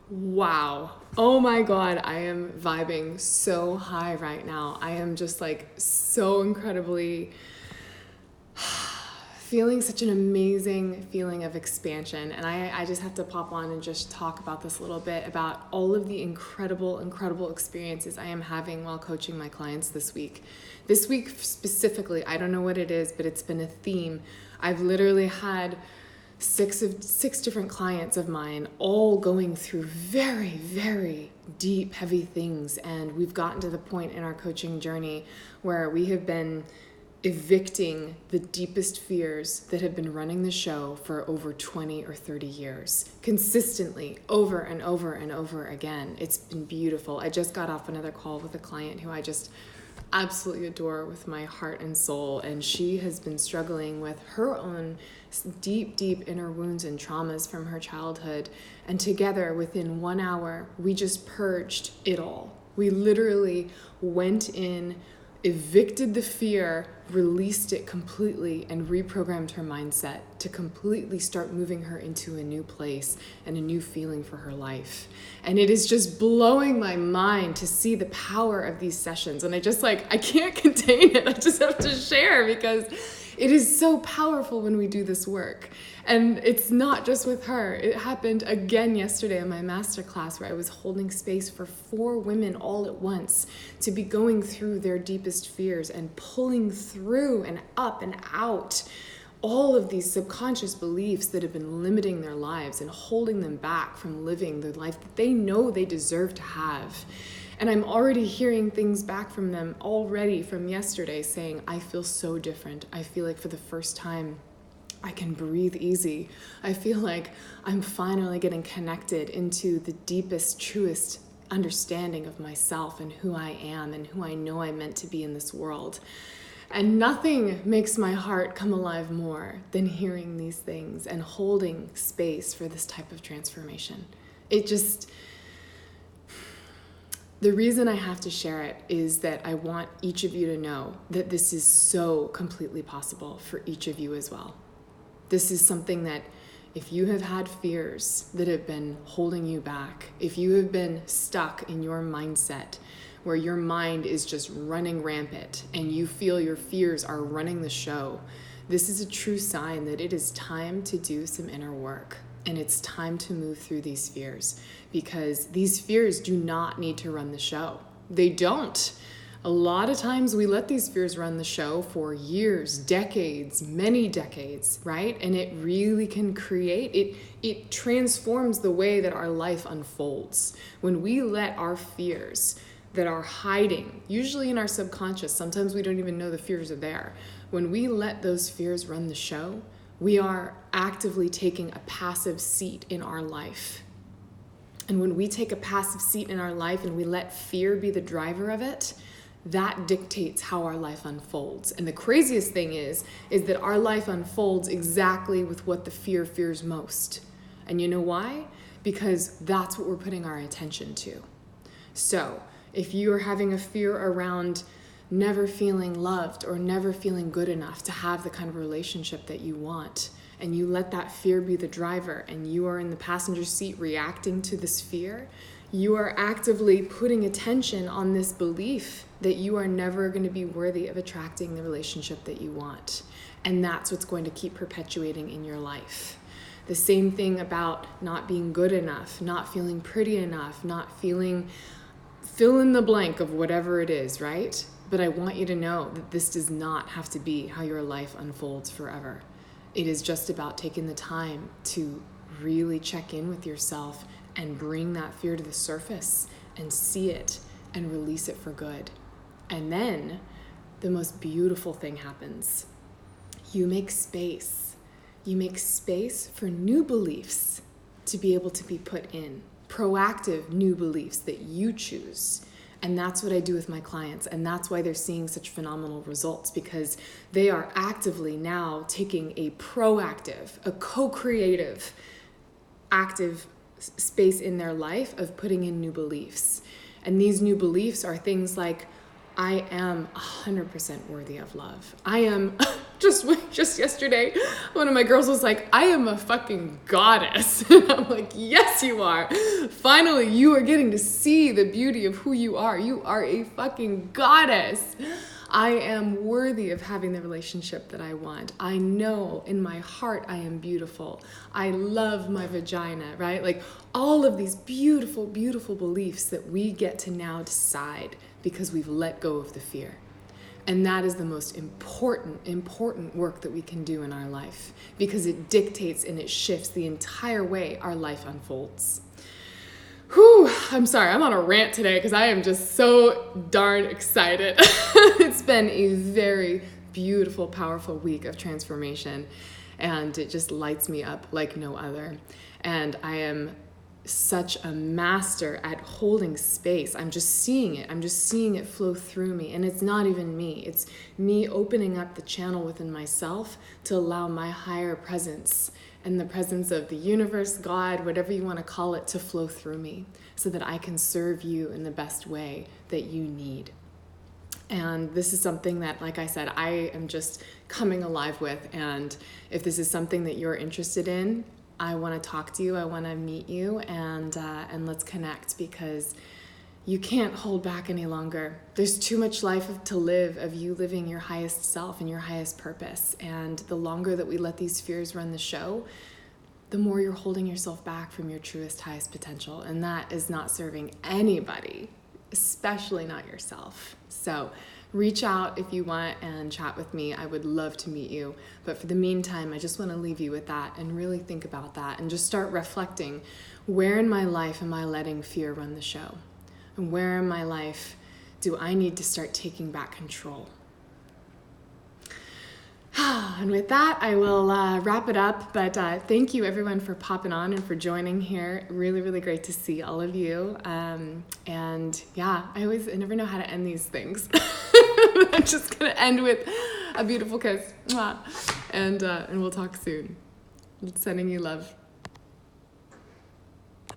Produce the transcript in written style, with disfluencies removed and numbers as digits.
Wow. Oh my God. I am vibing so high right now. I am just like so incredibly feeling such an amazing feeling of expansion. And I just have to pop on and just talk about this a little bit about all of the incredible experiences I am having while coaching my clients this week. This week specifically, I don't know what it is, but it's been a theme. I've literally had six different clients of mine all going through very deep, heavy things. And we've gotten to the point in our coaching journey where we have been evicting the deepest fears that have been running the show for over 20 or 30 years, consistently, over and over again. It's been beautiful. I just got off another call with a client who I just absolutely adore with my heart and soul, and she has been struggling with her own deep inner wounds and traumas from her childhood, and together within 1 hour we just purged it all. We literally went in, evicted the fear, released it completely, and reprogrammed her mindset to completely start moving her into a new place and a new feeling for her life. And it is just blowing my mind to see the power of these sessions. And I can't contain it. I just have to share because it is so powerful when we do this work. And it's not just with her. It happened again yesterday in my masterclass where I was holding space for 4 women all at once to be going through their deepest fears and pulling through and up and out all of these subconscious beliefs that have been limiting their lives and holding them back from living the life that they know they deserve to have. And I'm already hearing things back from them already from yesterday saying, I feel so different. I feel like for the first time, I can breathe easy. I feel like I'm finally getting connected into the deepest, truest understanding of myself and who I am and who I know I'm meant to be in this world. And nothing makes my heart come alive more than hearing these things and holding space for this type of transformation. The reason I have to share it is that I want each of you to know that this is so completely possible for each of you as well. This is something that if you have had fears that have been holding you back, if you have been stuck in your mindset where your mind is just running rampant and you feel your fears are running the show, this is a true sign that it is time to do some inner work. And it's time to move through these fears because these fears do not need to run the show. They don't. A lot of times we let these fears run the show for years, decades, many decades, right? And it really can it transforms the way that our life unfolds. When we let our fears that are hiding, usually in our subconscious, sometimes we don't even know the fears are there. When we let those fears run the show, we are actively taking a passive seat in our life. And when we take a passive seat in our life and we let fear be the driver of it, that dictates how our life unfolds. And the craziest thing is that our life unfolds exactly with what the fear fears most. And you know why? Because that's what we're putting our attention to. So if you are having a fear around never feeling loved or never feeling good enough to have the kind of relationship that you want, and you let that fear be the driver and you are in the passenger seat reacting to this fear, you are actively putting attention on this belief that you are never going to be worthy of attracting the relationship that you want. And that's what's going to keep perpetuating in your life. The same thing about not being good enough, not feeling pretty enough, not feeling fill in the blank of whatever it is, right? But I want you to know that this does not have to be how your life unfolds forever. It is just about taking the time to really check in with yourself and bring that fear to the surface and see it and release it for good. And then the most beautiful thing happens. You make space. You make space for new beliefs to be able to be put in. Proactive new beliefs that you choose. And that's what I do with my clients. And that's why they're seeing such phenomenal results, because they are actively now taking a proactive, a co-creative, active space in their life of putting in new beliefs. And these new beliefs are things like, I am 100% worthy of love. I am Just yesterday, one of my girls was like, I am a fucking goddess. And I'm like, yes, you are. Finally, you are getting to see the beauty of who you are. You are a fucking goddess. I am worthy of having the relationship that I want. I know in my heart I am beautiful. I love my vagina, right? Like all of these beautiful, beautiful beliefs that we get to now decide because we've let go of the fear. And that is the most important work that we can do in our life because it dictates and it shifts the entire way our life unfolds. Whew, I'm sorry, I'm on a rant today because I am just so darn excited. It's been a very beautiful, powerful week of transformation, and it just lights me up like no other. And I am such a master at holding space. I'm just seeing it. I'm just seeing it flow through me. And it's not even me. It's me opening up the channel within myself to allow my higher presence and the presence of the universe, God, whatever you want to call it, to flow through me so that I can serve you in the best way that you need. And this is something that, like I said, I am just coming alive with. And if this is something that you're interested in, I want to talk to you. I want to meet you, and let's connect because you can't hold back any longer. There's too much life to live of you living your highest self and your highest purpose. And the longer that we let these fears run the show, the more you're holding yourself back from your truest, highest potential. And that is not serving anybody, especially not yourself. So reach out if you want and chat with me. I would love to meet you. But for the meantime, I just want to leave you with that and really think about that and just start reflecting, where in my life am I letting fear run the show? And where in my life do I need to start taking back control? And with that, I will wrap it up. But thank you, everyone, for popping on and for joining here. Really, really great to see all of you. And yeah, I never know how to end these things. I'm just going to end with a beautiful kiss. And we'll talk soon. Sending you love.